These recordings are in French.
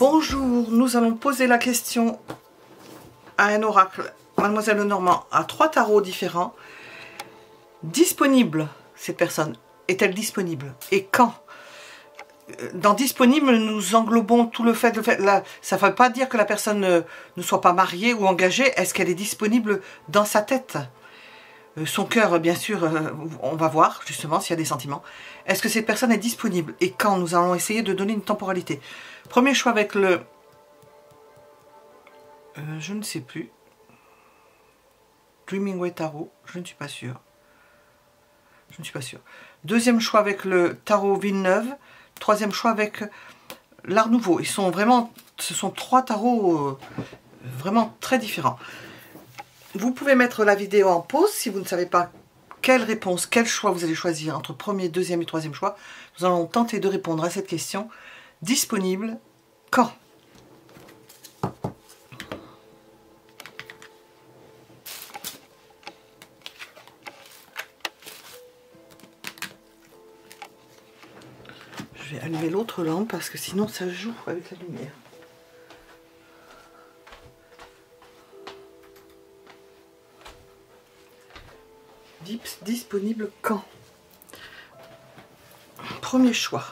Bonjour, nous allons poser la question à un oracle. Mademoiselle Lenormand a 3 tarots différents. Disponible, cette personne, est-elle disponible? Et quand? Dans disponible, nous englobons tout le fait, là, ça ne veut pas dire que la personne ne soit pas mariée ou engagée. Est-ce qu'elle est disponible dans sa tête? Son cœur, bien sûr, on va voir justement s'il y a des sentiments. Est-ce que cette personne est disponible? Et quand? Nous allons essayer de donner une temporalité. Premier choix avec le... je ne sais plus. Dreaming Way Tarot, je ne suis pas sûre. Je ne suis pas sûre. Deuxième choix avec le Tarot Villeneuve. Troisième choix avec l'Art Nouveau. Ils sont vraiment... Ce sont 3 tarots vraiment très différents. Vous pouvez mettre la vidéo en pause si vous ne savez pas quelle réponse, quel choix vous allez choisir entre premier, deuxième et troisième choix. Nous allons tenter de répondre à cette question. Disponible quand? Je vais allumer l'autre lampe parce que sinon ça joue avec la lumière. Disponible quand? Premier choix.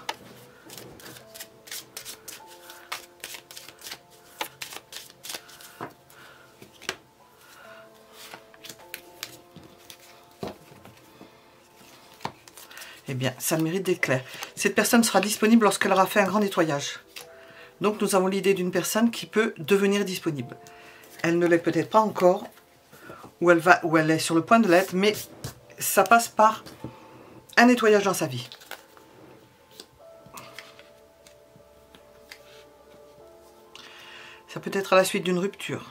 Eh bien, ça mérite d'être clair. Cette personne sera disponible lorsqu'elle aura fait un grand nettoyage. Donc, nous avons l'idée d'une personne qui peut devenir disponible. Elle ne l'est peut-être pas encore, ou elle est sur le point de l'être, mais ça passe par un nettoyage dans sa vie. Ça peut être à la suite d'une rupture.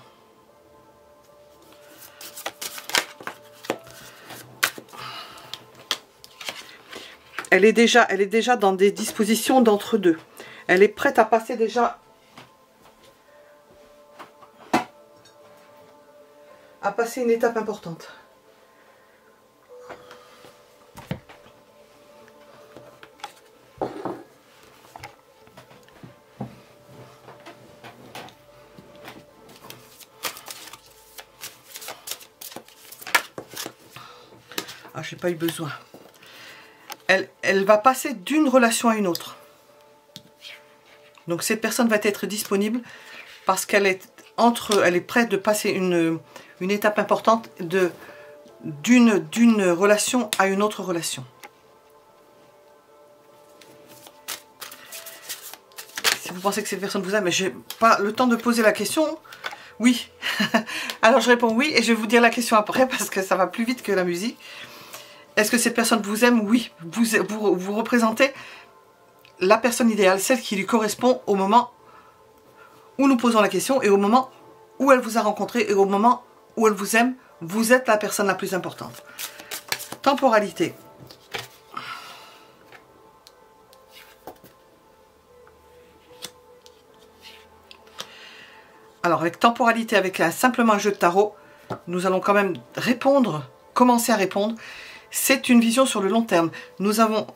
Elle est déjà dans des dispositions d'entre-deux. Elle est prête à passer déjà... à passer une étape importante. Ah, j'ai pas eu besoin. Elle va passer d'une relation à une autre. Donc cette personne va être disponible parce qu'elle est prête de passer une étape importante d'une relation à une autre relation. Si vous pensez que cette personne vous aime, mais j'ai pas le temps de poser la question, oui. Alors je réponds oui et je vais vous dire la question après parce que ça va plus vite que la musique. Est-ce que cette personne vous aime? Oui. Vous représentez la personne idéale, celle qui lui correspond au moment où nous posons la question et au moment où elle vous a rencontré et au moment où elle vous aime, vous êtes la personne la plus importante. Temporalité. Alors avec temporalité, avec simplement un jeu de tarot, nous allons quand même répondre, commencer à répondre. C'est une vision sur le long terme. Nous avons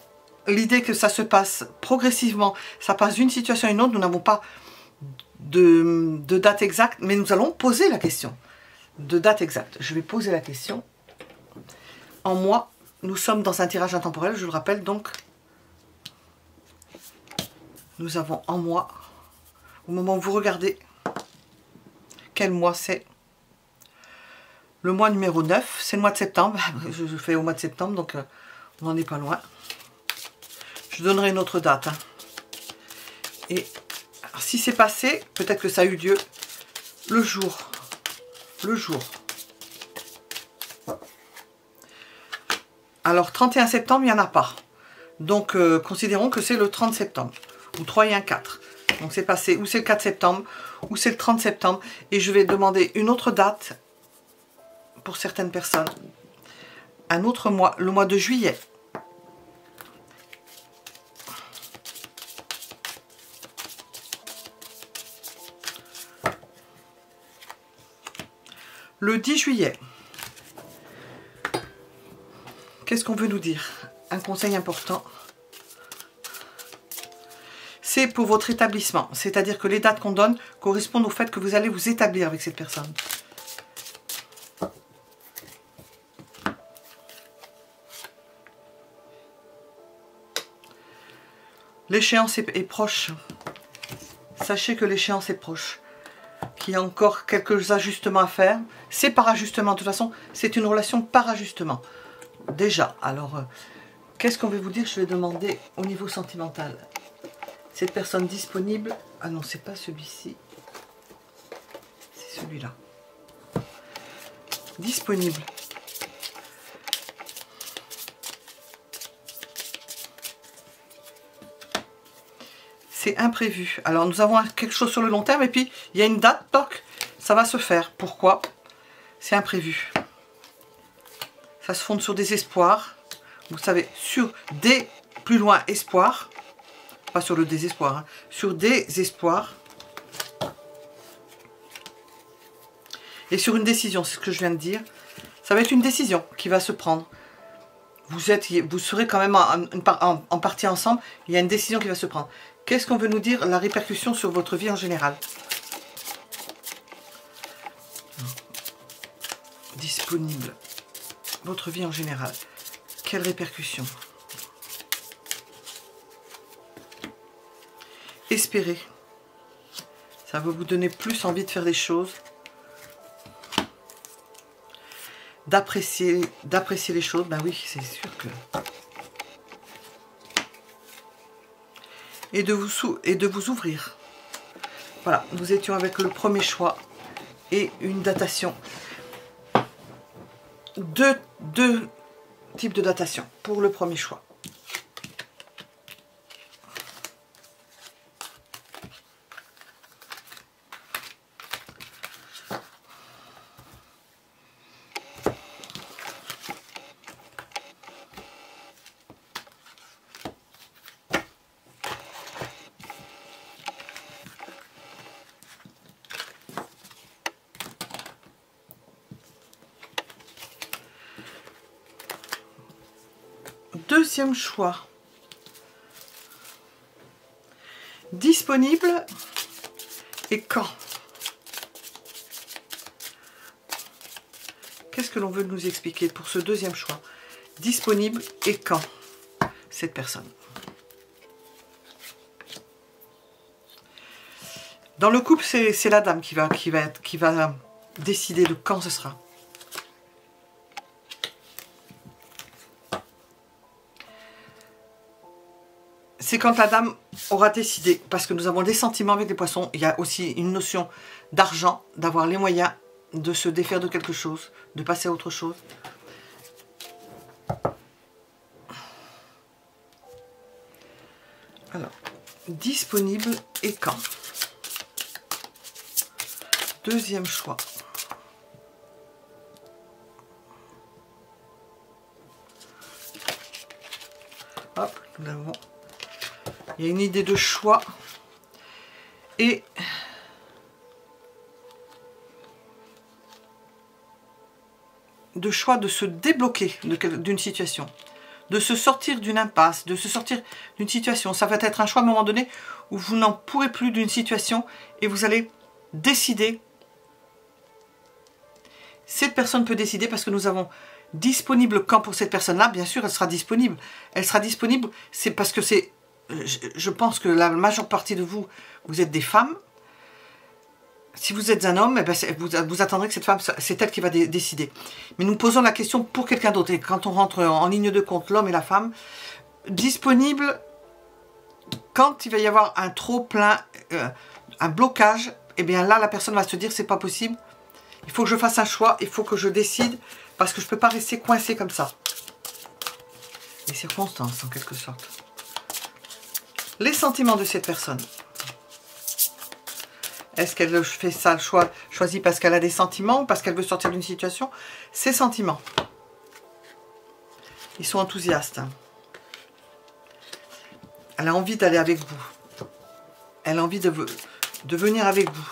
l'idée que ça se passe progressivement. Ça passe d'une situation à une autre. Nous n'avons pas de date exacte, mais nous allons poser la question de date exacte. Je vais poser la question. En mois, nous sommes dans un tirage intemporel, je le rappelle. Donc, nous avons en mois, au moment où vous regardez, quel mois c'est? Le mois numéro 9, c'est le mois de septembre. Je fais au mois de septembre, donc on n'en est pas loin. Je donnerai une autre date. Hein. Et alors, si c'est passé, peut-être que ça a eu lieu le jour. Le jour. Alors, 31 septembre, il n'y en a pas. Donc, considérons que c'est le 30 septembre. Ou 3 et un 4. Donc, c'est passé. Ou c'est le 4 septembre, ou c'est le 30 septembre. Et je vais demander une autre date. Pour certaines personnes, un autre mois, le mois de juillet. Le 10 juillet. Qu'est-ce qu'on veut nous dire? Un conseil important. c'est pour votre établissement. C'est-à-dire que les dates qu'on donne correspondent au fait que vous allez vous établir avec cette personne. L'échéance est proche. Sachez que l'échéance est proche. Qu'il y a encore quelques ajustements à faire. C'est par ajustement. De toute façon, c'est une relation par ajustement. Déjà, alors, qu'est-ce qu'on va vous dire? Je vais demander au niveau sentimental. Cette personne disponible... Ah non, c'est pas celui-ci. C'est celui-là. Disponible. C'est imprévu. Alors, nous avons quelque chose sur le long terme et puis il y a une date, toc, ça va se faire. Pourquoi? C'est imprévu. Ça se fonde sur des espoirs. Vous savez, sur des, plus loin, espoirs. Pas sur le désespoir, hein, sur des espoirs. Et sur une décision, c'est ce que je viens de dire. Ça va être une décision qui va se prendre. Vous serez quand même en partie ensemble. Il y a une décision qui va se prendre. Qu'est-ce qu'on veut nous dire? La répercussion sur votre vie en général. Disponible. Votre vie en général. Quelle répercussion? Espérez. Ça va vous donner plus envie de faire des choses. D'apprécier les choses. Ben oui, c'est sûr que... Et de vous ouvrir. Voilà, nous étions avec le premier choix et une datation. Deux types de datation pour le premier choix. Deuxième choix. Disponible et quand? Qu'est-ce que l'on veut nous expliquer pour ce deuxième choix? Disponible et quand cette personne? Dans le couple, c'est la dame qui va décider de quand ce sera. C'est quand la dame aura décidé, parce que nous avons des sentiments avec les poissons, il y a aussi une notion d'argent, d'avoir les moyens de se défaire de quelque chose, de passer à autre chose. Alors, disponible et quand? Deuxième choix. Hop, nous l'avons. Il y a une idée de choix et de choix de se débloquer d'une situation, de se sortir d'une impasse, de se sortir d'une situation. Ça va être un choix à un moment donné où vous n'en pourrez plus d'une situation et vous allez décider. Cette personne peut décider parce que nous avons disponible quand pour cette personne-là. Bien sûr, elle sera disponible. Elle sera disponible, c'est parce que c'est... Je pense que la majeure partie de vous, vous êtes des femmes. Si vous êtes un homme, eh ben vous attendrez que cette femme, c'est elle qui va décider. Mais nous posons la question pour quelqu'un d'autre. Et quand on rentre en ligne de compte, l'homme et la femme, disponible quand il va y avoir un trop plein, un blocage, eh bien là, la personne va se dire, c'est pas possible. Il faut que je fasse un choix, il faut que je décide, parce que je ne peux pas rester coincé comme ça. Les circonstances, en quelque sorte. Les sentiments de cette personne. Est-ce qu'elle fait ça, le choix choisi parce qu'elle a des sentiments ou parce qu'elle veut sortir d'une situation? Ses sentiments. Ils sont enthousiastes. Elle a envie d'aller avec vous. Elle a envie de venir avec vous.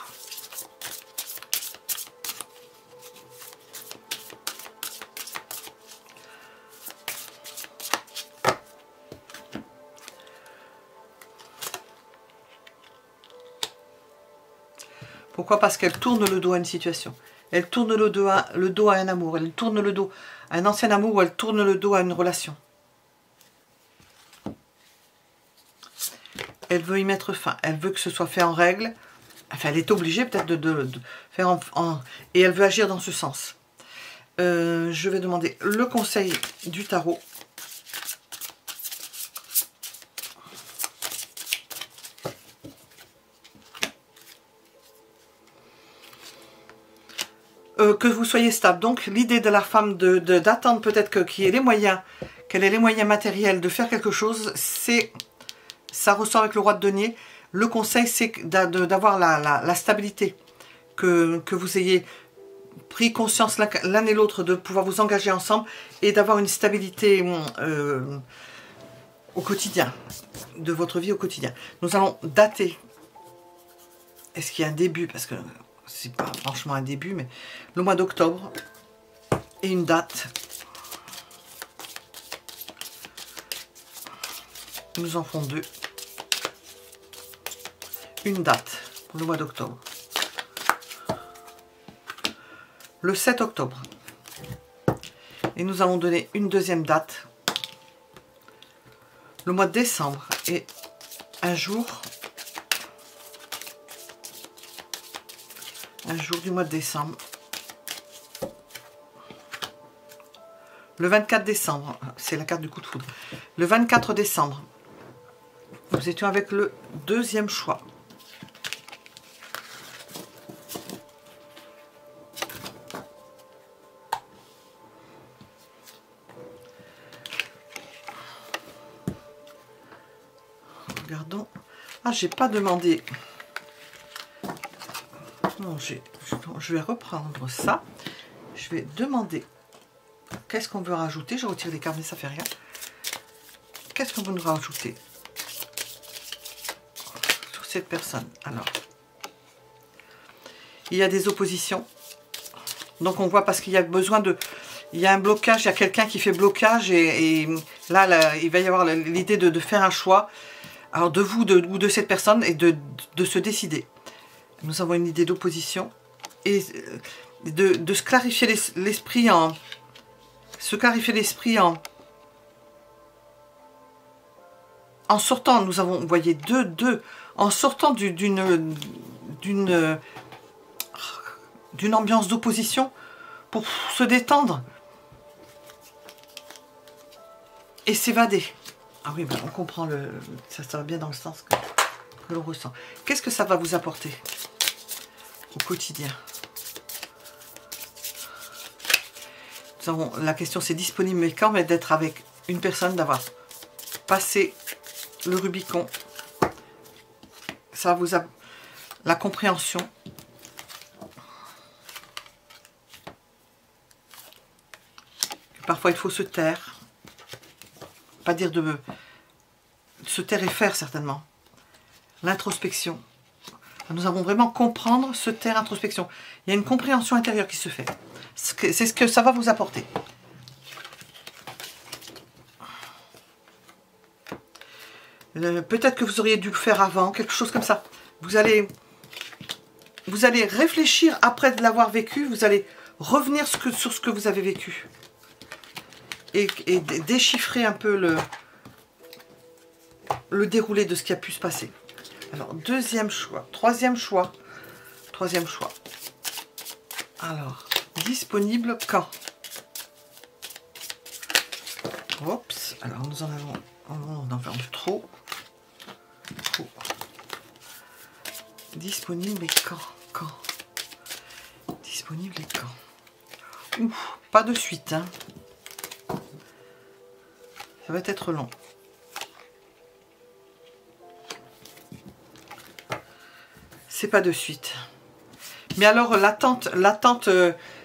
Pourquoi? Parce qu'elle tourne le dos à une situation. Elle tourne le dos à un amour. Elle tourne le dos à un ancien amour ou elle tourne le dos à une relation. Elle veut y mettre fin. Elle veut que ce soit fait en règle. Enfin, elle est obligée peut-être de faire et elle veut agir dans ce sens. Je vais demander le conseil du tarot. Que vous soyez stable. Donc, l'idée de la femme d'attendre peut-être qu'il ait les moyens, qu'elle ait les moyens matériels de faire quelque chose, c'est, ça ressort avec le roi de denier. Le conseil, c'est d'avoir la stabilité, que vous ayez pris conscience l'un et l'autre de pouvoir vous engager ensemble et d'avoir une stabilité au quotidien, de votre vie au quotidien. Nous allons dater. Est-ce qu'il y a un début? Parce que c'est pas franchement un début, mais le mois d'octobre et une date. Nous en font deux. Une date pour le mois d'octobre. Le 7 octobre. Et nous allons donner une deuxième date. Le mois de décembre. Et un jour du mois de décembre. Le 24 décembre. C'est la carte du coup de foudre. Le 24 décembre. Nous étions avec le deuxième choix. Regardons. Ah, j'ai pas demandé. Non, je vais reprendre ça. Je vais demander qu'est-ce qu'on veut rajouter. Je retire les cartes, mais ça fait rien. Qu'est-ce qu'on veut nous rajouter sur cette personne? Alors, il y a des oppositions. Donc on voit parce qu'il y a besoin de... Il y a un blocage, il y a quelqu'un qui fait blocage et là, il va y avoir l'idée de faire un choix. Alors de vous ou de cette personne et de se décider. Nous avons une idée d'opposition et de se clarifier l'esprit en... Se clarifier l'esprit en sortant, nous avons, vous voyez, en sortant d'une ambiance d'opposition pour se détendre et s'évader. Ah oui, ben on comprend, ça va bien dans le sens que l'on ressent. Qu'est-ce que ça va vous apporter au quotidien? Nous avons, la question c'est disponible, mais quand même d'être avec une personne, d'avoir passé le Rubicon. Ça vous a la compréhension. Parfois il faut se taire. Pas dire de se taire et faire certainement. L'introspection. Nous avons vraiment comprendre, se taire, introspection. Il y a une compréhension intérieure qui se fait. C'est ce que ça va vous apporter. Peut-être que vous auriez dû le faire avant, quelque chose comme ça. Vous allez réfléchir après de l'avoir vécu, vous allez revenir sur ce que vous avez vécu. Et déchiffrer un peu le déroulé de ce qui a pu se passer. Alors, deuxième choix. Troisième choix. Alors, disponible quand? Oups. Alors, nous en avons... On en fait trop. Disponible et quand? Disponible et quand? Ouf, pas de suite, hein. Ça va être long. C'est pas de suite. Mais alors, l'attente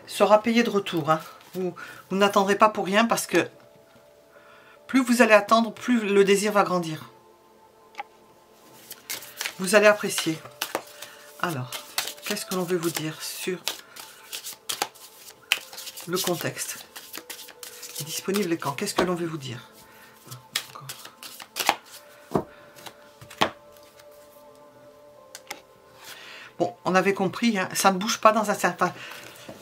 sera payée de retour. Hein. Vous n'attendrez pas pour rien parce que plus vous allez attendre, plus le désir va grandir. Vous allez apprécier. Alors, qu'est-ce que l'on veut vous dire sur le contexte? Disponible et quand? Qu'est-ce que l'on veut vous dire? Bon, on on avait compris, hein, ça ne bouge pas dans un certain...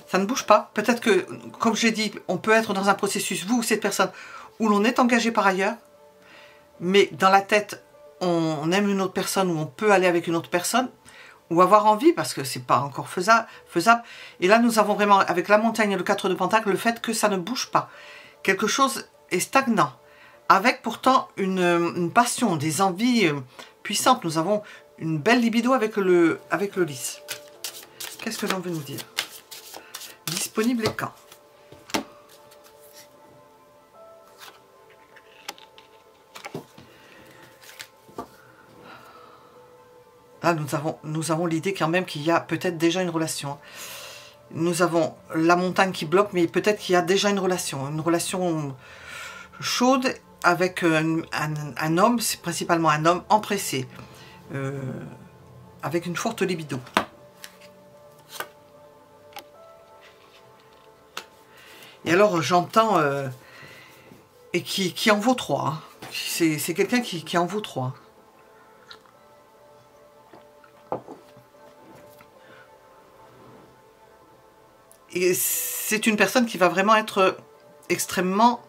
Ça ne bouge pas. Peut-être que, comme j'ai dit, on peut être dans un processus, vous ou cette personne, où l'on est engagé par ailleurs, mais dans la tête, on aime une autre personne, ou on peut aller avec une autre personne, ou avoir envie, parce que c'est pas encore faisable. Et là, nous avons vraiment, avec la montagne et le 4 de Pentacle, le fait que ça ne bouge pas. Quelque chose est stagnant, avec pourtant une passion, des envies puissantes. Nous avons une belle libido avec le lys. Qu'est-ce que l'on veut nous dire? Disponible et quand? Là, nous avons l'idée quand même qu'il y a peut-être déjà une relation. Nous avons la montagne qui bloque, mais peut-être qu'il y a déjà une relation chaude avec un homme, c'est principalement un homme empressé, avec une forte libido. Et alors j'entends, et qui en vaut 3, hein. C'est quelqu'un qui en vaut 3. Et c'est une personne qui va vraiment être extrêmement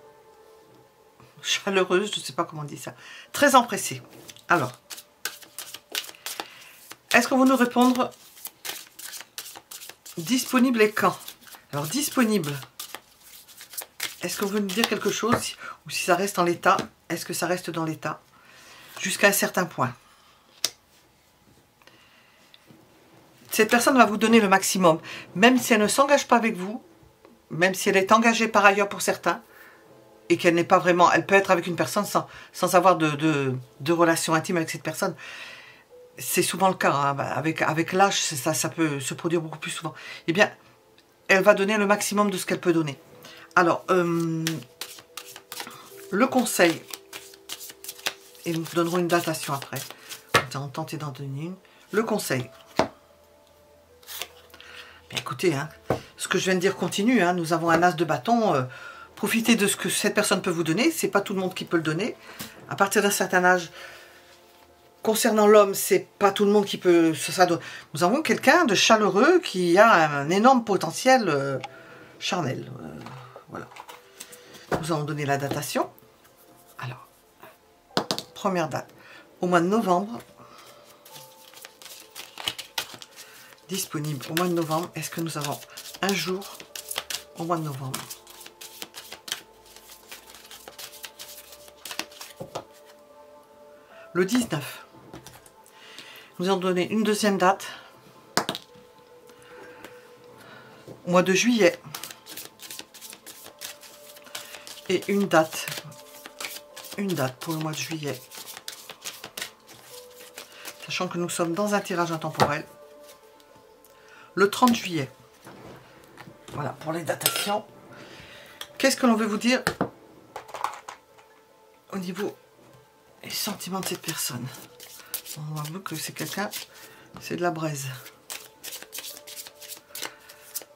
chaleureuse, je ne sais pas comment on dit ça, très empressée. Alors, est-ce qu'on va nous répondre disponible et quand? Alors, disponible, est-ce qu'on veut nous dire quelque chose? Ou si ça reste en l'état, est-ce que ça reste dans l'état? Jusqu'à un certain point. Cette personne va vous donner le maximum, même si elle ne s'engage pas avec vous, même si elle est engagée par ailleurs pour certains, et qu'elle n'est pas vraiment, elle peut être avec une personne sans avoir de relation intime avec cette personne. C'est souvent le cas, hein. Avec l'âge, ça peut se produire beaucoup plus souvent. Eh bien, elle va donner le maximum de ce qu'elle peut donner. Alors, le conseil, et nous donnerons une datation après, on va tenter d'en donner une. Le conseil. Écoutez, hein, ce que je viens de dire continue, hein, nous avons un as de bâton, profitez de ce que cette personne peut vous donner, c'est pas tout le monde qui peut le donner, à partir d'un certain âge, concernant l'homme, c'est pas tout le monde qui peut, nous avons quelqu'un de chaleureux qui a un énorme potentiel charnel, voilà. Nous allons donner la datation, alors, première date, au mois de novembre, disponible au mois de novembre. Est-ce que nous avons un jour au mois de novembre? Le 19. Nous allons donner une deuxième date. Au mois de juillet. Et une date pour le mois de juillet. Sachant que nous sommes dans un tirage intemporel. Le 30 juillet. Voilà, pour les datations. Qu'est-ce que l'on veut vous dire au niveau des sentiments de cette personne? On avoue que c'est quelqu'un, c'est de la braise.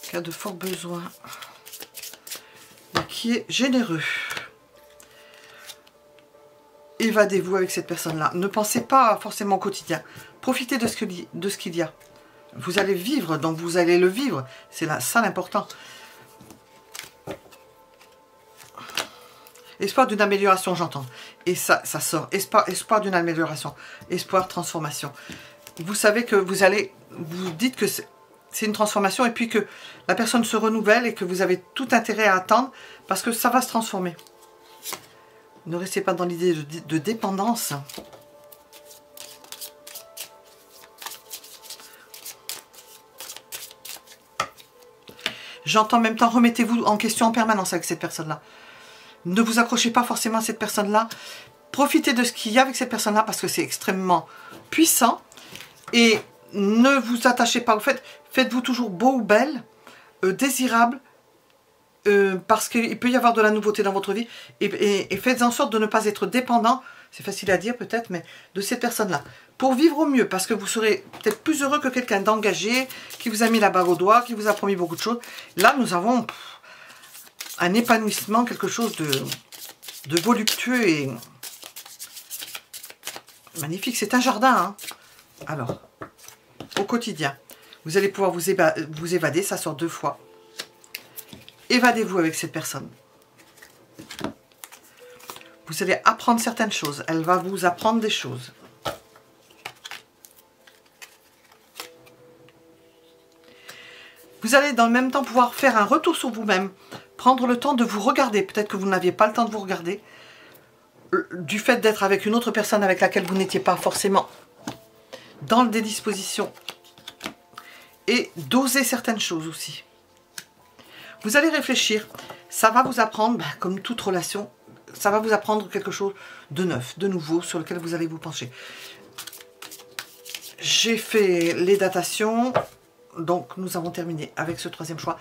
Qui a de forts besoins. Et qui est généreux. Évadez-vous avec cette personne-là. Ne pensez pas forcément au quotidien. Profitez de ce qu'il y a. Vous allez vivre, donc vous allez le vivre. C'est ça l'important. Espoir d'une amélioration, j'entends. Et ça sort. Espoir d'une amélioration. Espoir, transformation. Vous savez que vous dites que c'est une transformation et puis que la personne se renouvelle et que vous avez tout intérêt à attendre parce que ça va se transformer. Ne restez pas dans l'idée de dépendance. J'entends en même temps, remettez-vous en question en permanence avec cette personne-là. Ne vous accrochez pas forcément à cette personne-là. Profitez de ce qu'il y a avec cette personne-là parce que c'est extrêmement puissant. Et ne vous attachez pas au fait. Faites-vous toujours beau ou belle, désirable, parce qu'il peut y avoir de la nouveauté dans votre vie. Et faites en sorte de ne pas être dépendant, c'est facile à dire peut-être, mais de cette personne-là. Pour vivre au mieux, parce que vous serez peut-être plus heureux que quelqu'un d'engagé, qui vous a mis la bague au doigt, qui vous a promis beaucoup de choses. Là, nous avons un épanouissement, quelque chose de voluptueux et magnifique. C'est un jardin, hein. Alors, au quotidien, Vous allez pouvoir vous évader, ça sort 2 fois. Évadez-vous avec cette personne. Vous allez apprendre certaines choses. Elle va vous apprendre des choses. Vous allez dans le même temps pouvoir faire un retour sur vous-même. Prendre le temps de vous regarder. Peut-être que vous n'aviez pas le temps de vous regarder. Du fait d'être avec une autre personne avec laquelle vous n'étiez pas forcément dans des dispositions. Et d'oser certaines choses aussi. Vous allez réfléchir. Ça va vous apprendre, comme toute relation, ça va vous apprendre quelque chose de neuf, de nouveau, sur lequel vous allez vous pencher. J'ai fait les datations. Donc, nous avons terminé avec ce 3e choix.